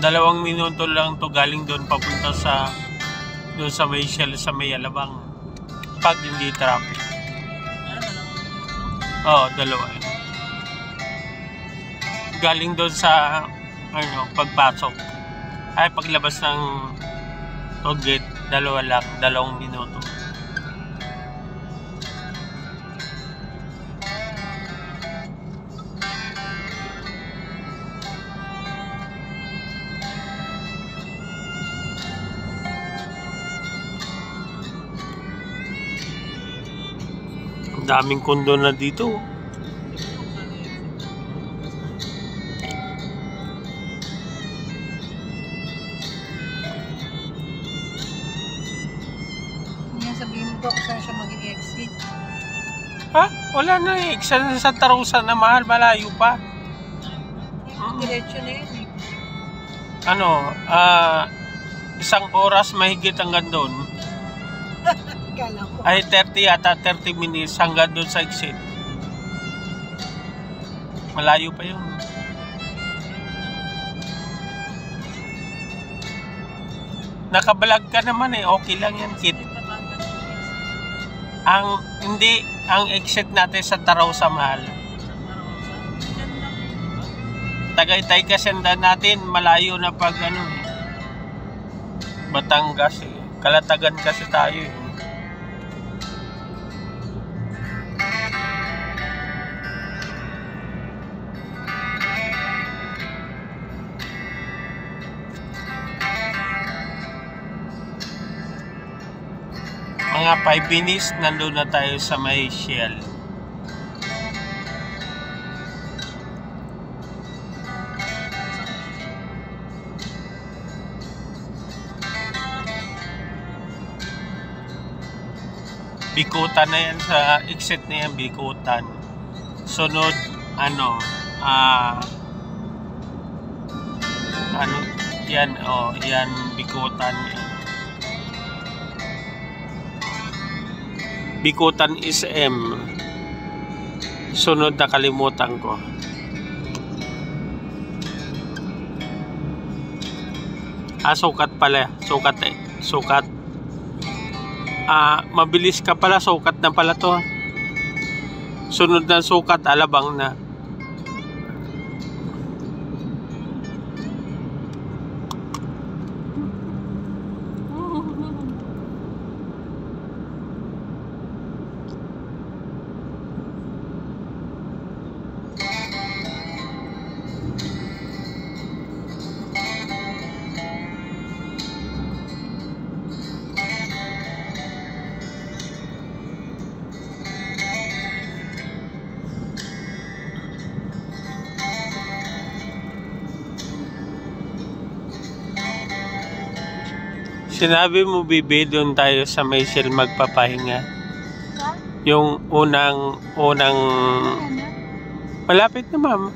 2 minuto lang to galing doon papunta sa doon sa may Shell sa may Alabang. Pag hindi traffic. Oo, 2. Galing doon sa pagpasok. Ay, paglabas ng toll gate, 2 lang, 2 minuto. Daming kondo na dito. Sabihin mo ko kung saan siya mag-exit. Ha? Wala na eh. Sa Santa Rosa na mahal, malayo pa. Diretso na yun eh. 1 oras mahigit hanggang doon. Kala ko. Ay, 30 yata, 30 minutes hanggang doon sa exit. Malayo pa yun. Nakabalag ka naman eh, okay lang yan, kid. Ang exit natin sa Santa Rosa mahal. Tagaytay kasi natin, malayo na pag Batangas eh. Kalatagan kasi tayo eh. Mga 5 minutes, nandun na tayo sa may Shell. Bikutan na yan sa exit na yan, Bikutan. Sunod, yan, yan, Bikutan yan. Bikutan is M. Sunod na kalimutan ko. Sukat pala. Sukat eh. Sukat. Mabilis ka pala. Sukat na pala to. Sunod na Sukat, Alabang na. Sinabi mo, Bibi, doon tayo sa may Shell magpapahinga. Yung unang malapit na, ma'am.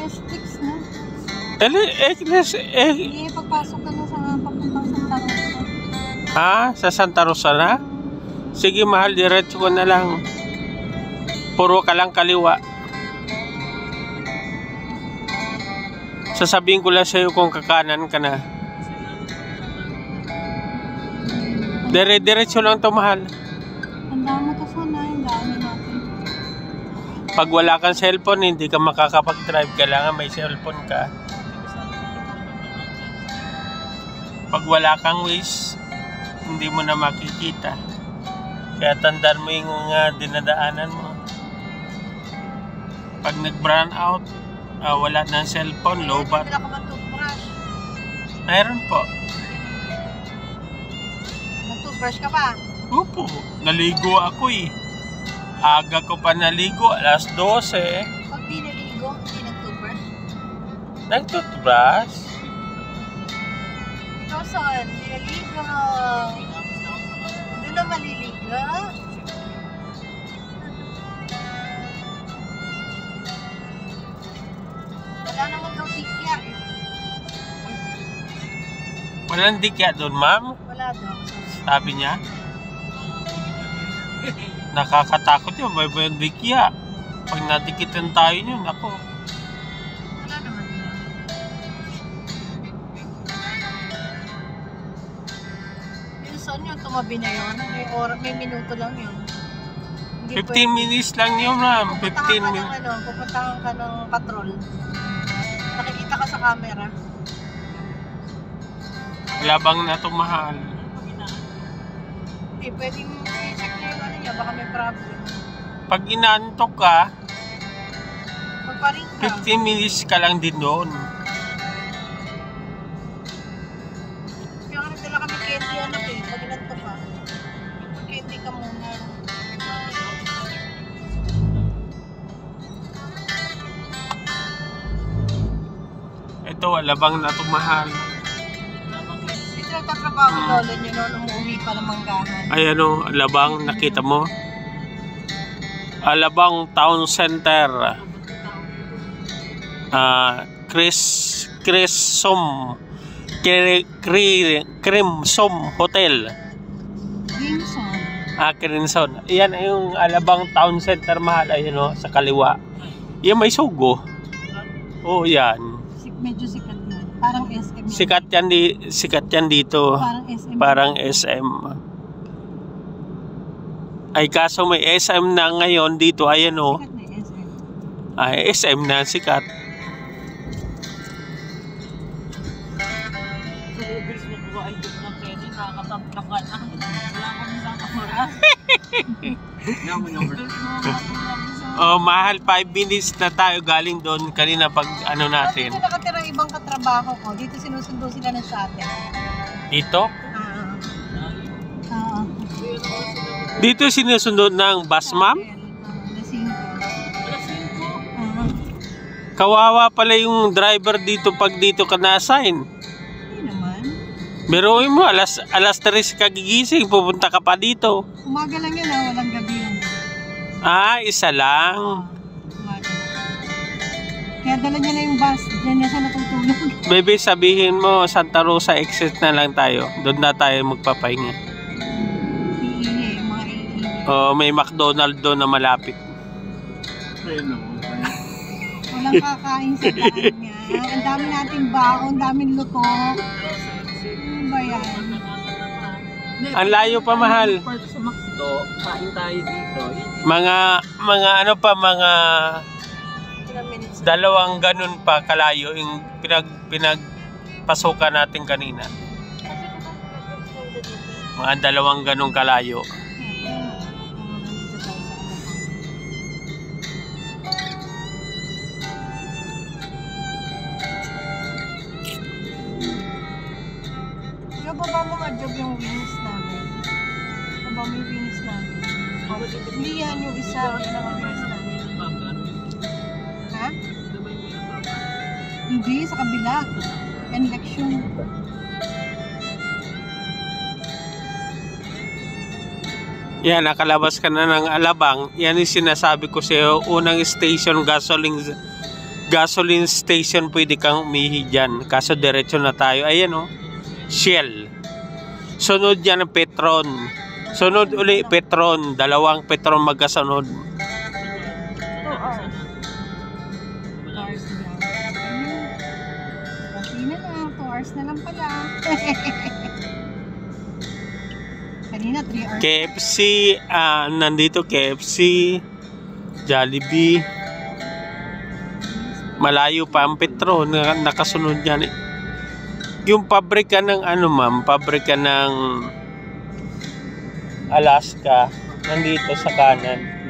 Sticks na. Hindi, pagpasok ka na sa papuntang Santa Rosa. Sa Santa Rosa na? Sige, mahal, diretso ko na lang. Puro ka lang kaliwa. Sasabihin ko lang sa'yo kung kakanan ka na. Diretso lang to, mahal. Tandaan mo to sana, yung dami natin. Pag wala kang cellphone, hindi ka makakapag-drive. Kailangan may cellphone ka. Pag wala kang Waze, hindi mo na makikita. Kaya tandaan mo yung dinadaanan mo. Pag nag-brown out, wala na cellphone, low bat. Wala ka ba toothbrush? Mayroon po. Nag-toothbrush ka ba? Opo, naligo ako eh. Aga ko pa naligo, alas 12. Pag di naligo, hindi nag-toothbrush? Nag-toothbrush? Ikaw saan? Nilaligo. Doon na maliligo. Wala naman daw tikya eh. Walang dikya doon, ma'am? Wala daw. Sabi niya. Nakakatakot yun, may dikya. Pag nadikitan tayo yun, ako. saan yun? Tumabi na yun? May minuto lang yun. 15 minutes lang yun, ma'am. 15 minutes. Pupuntahan ka ng patrol. Nakikita ka sa camera. Labang na ito, mahal. Eh, pwedeng i-check na yung ano niya. Baka may problem. Pag inaantok ka, Magparing ka. 15 minutes ka lang din doon. Kaya nga nagdala kami candy ano eh. Pag inantok ka. Mag-candy ka muna. Ito, labang na ito, mahal. Dito nagtatrabaho yung lolo niyo noon. Umuwi pa ng manggahan. Ay, ano, labang, nakita mo? Alabang Town Center. Crimson Hotel. Crimson. Crimson. Yan ay yung Alabang Town Center, mahal. Ayun, no, sa kaliwa. Yan may sugo. Oo, yan. Medyo sikat yan. Parang SM. Sikat yan dito. Parang SM. Parang SM. Ay, kaso may SM na ngayon dito. Ayan, o. Sikat na yung SM. Ay, SM na sikat. Oh, mahal, 5 minutes na tayo galing doon kanina pag ano natin. Dito nakatira ibang katrabaho ko. Dito sinusundo sila ng shuttle. Dito? Oo. Dito sinusundo ng bus, ma'am? Kawawa pala yung driver dito pag dito ka na-assign. Hindi naman. Biruin mo, alas 3 ka gigising, pupunta ka pa dito. Umaga lang yun walang gabi yun. Isa lang. Umaga. Kaya dala niya na yung bus, diyan niya siya natutulog. Baby, sabihin mo, Santa Rosa exit na lang tayo. Doon na tayo magpapahinga. Iihi, mga iihi. Oh, may McDonald's doon na malapit. Walang kakain sa daan niya. Ang dami nating baon, ang daming luto. Ano ba yan? Ang layo pa, mahal. Sa McDo, kain tayo dito. Mga ano pa, mga Ilang minutes? 2 ganun pa kalayo yung pinagpasukan natin kanina. Mga 2 ganun kalayo. Baba mo nga job yung wings namin. Baba mo yung wings namin. Hindi yan yung isa. Yan ang wings namin. Ha? Hindi, sa kabila. Yan leksyon. Yan, nakalabas ka na ng Alabang. Yan yung sinasabi ko sa'yo. Unang station, gasoline station, pwede kang umihi dyan. Kaso diretso na tayo. Ayan, oh. Shell. Sunod yan ang Petron. Sunod uli Petron. 2 Petron magkasunod. 2 hours. 2 hours na lang. Kasi na lang. 2 hours na lang pala. Kanina 3 hours. KFC. Nandito KFC. Jollibee. Malayo pa ang Petron. Nakasunod yan. Yung pabrika ng ano, ma'am, pabrika ng Alaska, nandito sa kanan.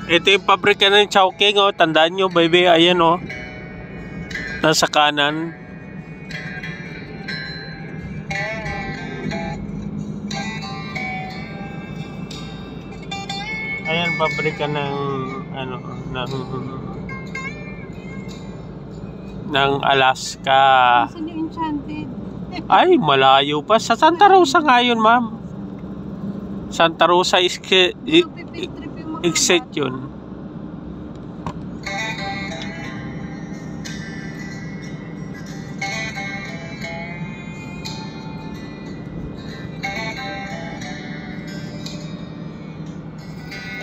Ito yung pabrika ng Chowking, oh. Tandaan nyo, baby. Ayan, oh. Nasa kanan. Ayan, pabrika ng ano, ng Alaska. Saan yung Enchanted? Ay, malayo pa. Sa Santa Rosa ngayon, ma'am. Santa Rosa exit yun.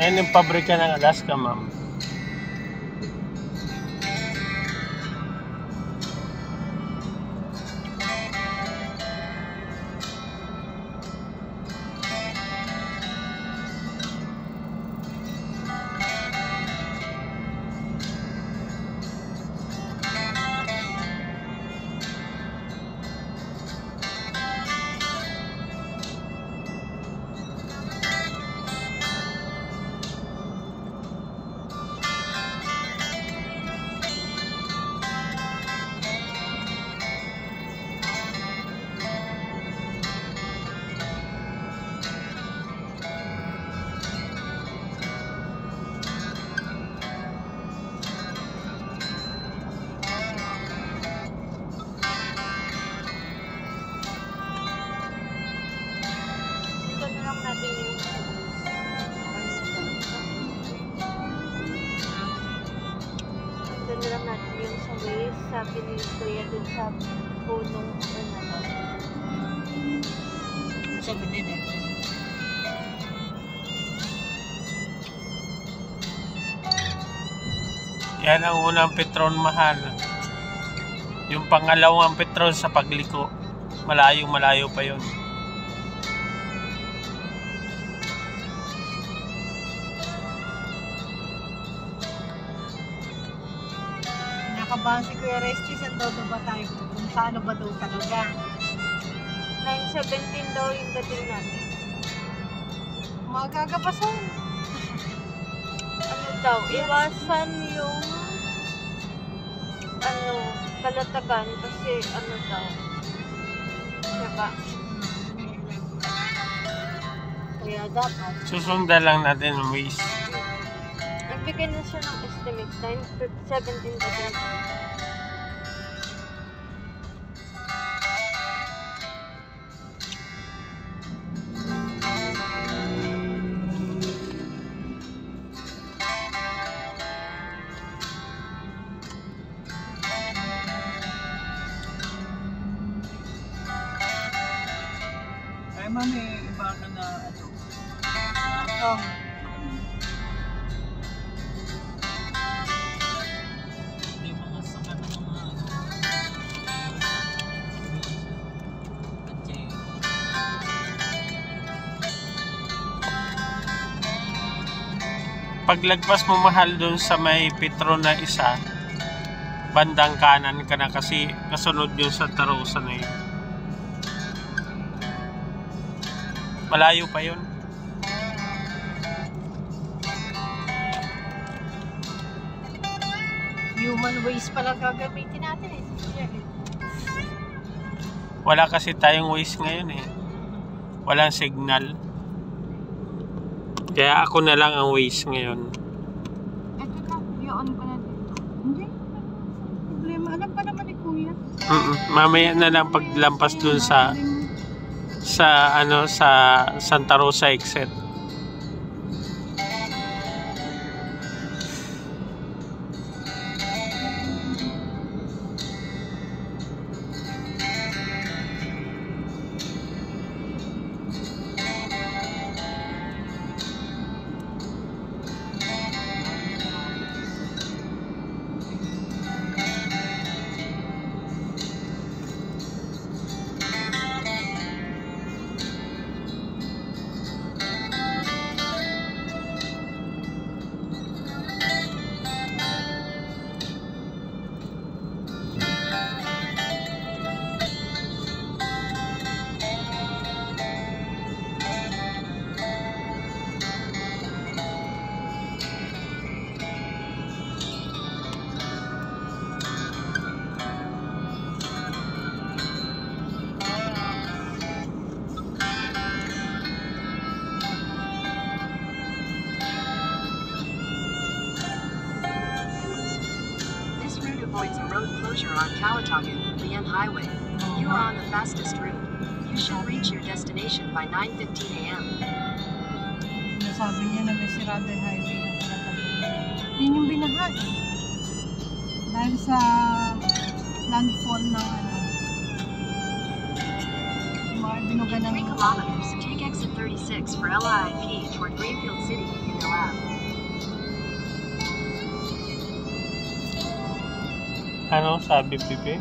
Ayan yung pabrika ng Alaska, ma'am. Dito na lang natin yung Dito na lang natin yung sa waist. Sabi ni Kuya dun sa punong ano na to. Sabi nila. Yan ang unang Petron mahal. Yung pangalawang Petron sa pagliko. Malayo pa yun. Nakabahan si Kuya Resty, saan daw ba tayo? Kung saan ba daw talaga? 9:17 daw yung dating natin. Magagapasan. Ano daw? Iwasan yung kalatagan kasi ano daw? Saka. Kaya dapat. Susundan lang natin ang waste. Nagbigay na siya ng estimate. 9:17. Ay, mami, iba ka na ano. Oh. Hindi mga sakat ng mga ano. Kantse. Paglagpas mo mahal dun sa may Petron na isa, bandang kanan ka na kasi kasunod yun sa Tarosa na yun. Malayo pa yun. Human waste pala gagamitin natin eh. Wala kasi tayong waste ngayon eh. Walang signal. Kaya ako na lang ang waste ngayon. Ito na, i-on ko na dito. Hindi, problema. Alam pa naman ni Kuya. Mamaya na lang paglampas dun sa Santa Rosa exit. avoids a road closure on Calatagan, Lian Highway. You are on the fastest route. You should reach your destination by 9:15 a.m. Nasabi niya na may sirado yung highway na Calatagan. Yun yung binaha eh. Dahil sa landfall ng yung mga binuga ng 3 kilometers, take exit 36 for LIP toward Greenfield City, Unilab. Ano sabi, Pipi?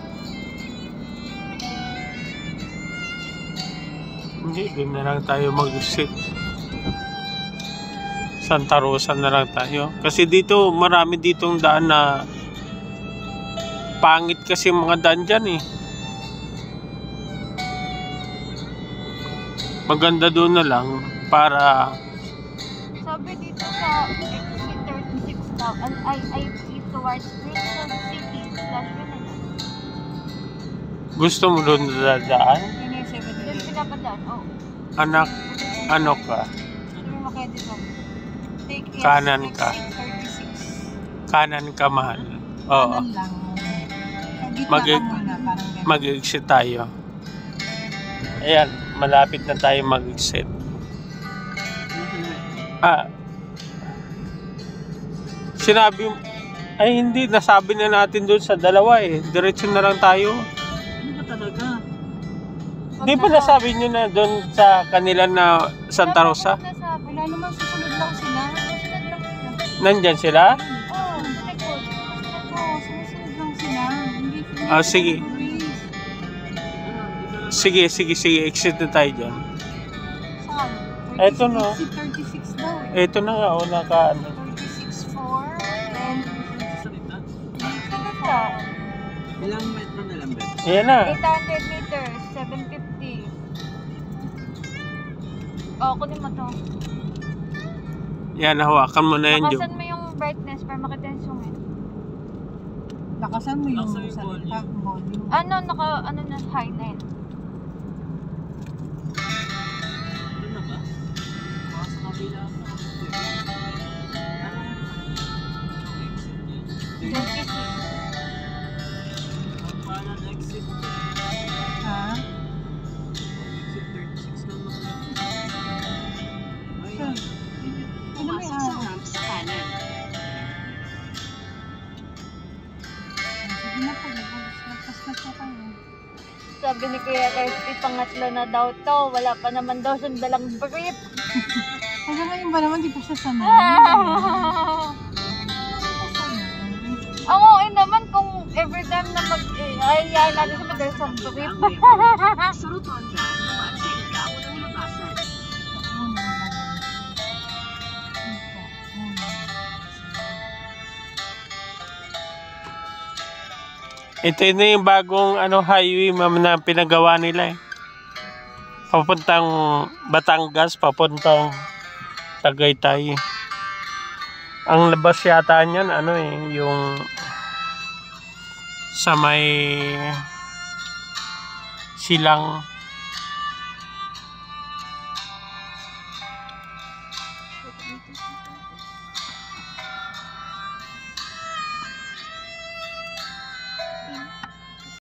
Hindi, doon na lang tayo mag-sit. Santa Rosa na lang tayo. Kasi dito, marami ditong daan na pangit kasi mga daan dyan eh. Maganda doon na lang para Sabi dito sa exit 36 daw, I towards Greenfield City, /Unilab. gusto mo doon dadaan. Yun yung 7 Doon pinapadaan, oo. Anak, ano ka? Sabi mo kayo dito. Take Kanan ka. exit 36. Kanan ka, mahal. Oo. Kanan lang. Dito Mag- ka muna, parang ganun. Mag-exit tayo. Ayan, malapit na tayo mag-exit. Sinabi, ay hindi, nasabi na natin doon sa dalawa eh. Diretso na lang tayo. Ano ba talaga? Di ba nasabi nyo na doon sa kanila na Santa Rosa? Wala naman, susunod lang sila. Susunod lang sila. Nandyan sila? Oo, likod. Oo, sumusunod lang sila. Hindi Ah, sige. Sige, exit na tayo dyan. Saan? Eto na. Exit 36 daw eh. Eto na nga, o naka ano. 36-4, then Salita? Kalata. Ilang metro na lang, Ben? Ayan na. 800 meters, 750. Oh, kunin mo to. Yan, hawakan mo na yan, Jo. Lakasan mo yung brightness para makita yung zoom in. Lakasan mo yung Lakasan yung salita, volume. Ano na, high na yun. Ano na ba? Baka sa kabila ako. Ano yun? Ang exit yun. Yung city. Ang pangalan exit. Ha? Exit 36 lang naman. Ay, Saan? Ano may Pumasok sa araw? ramp sa kanan. Sige na po, lagpas na siya kayo. Sabi ni Kuya Kirsty, pangatlo na daw to. Wala pa naman daw siyang dalang brief. Hanggang ngayon ba naman, di pa siya sanay? Ang okay naman kung every time na ayayain natin siya madalas ang brief. Sa rotonda, dumaan sa ikaw ng labasan. Ito na yung bagong highway ma'am na pinagawa nila eh. Papuntang Batangas, papuntang Tagaytay. Ang labas yata niyan yung sa may silang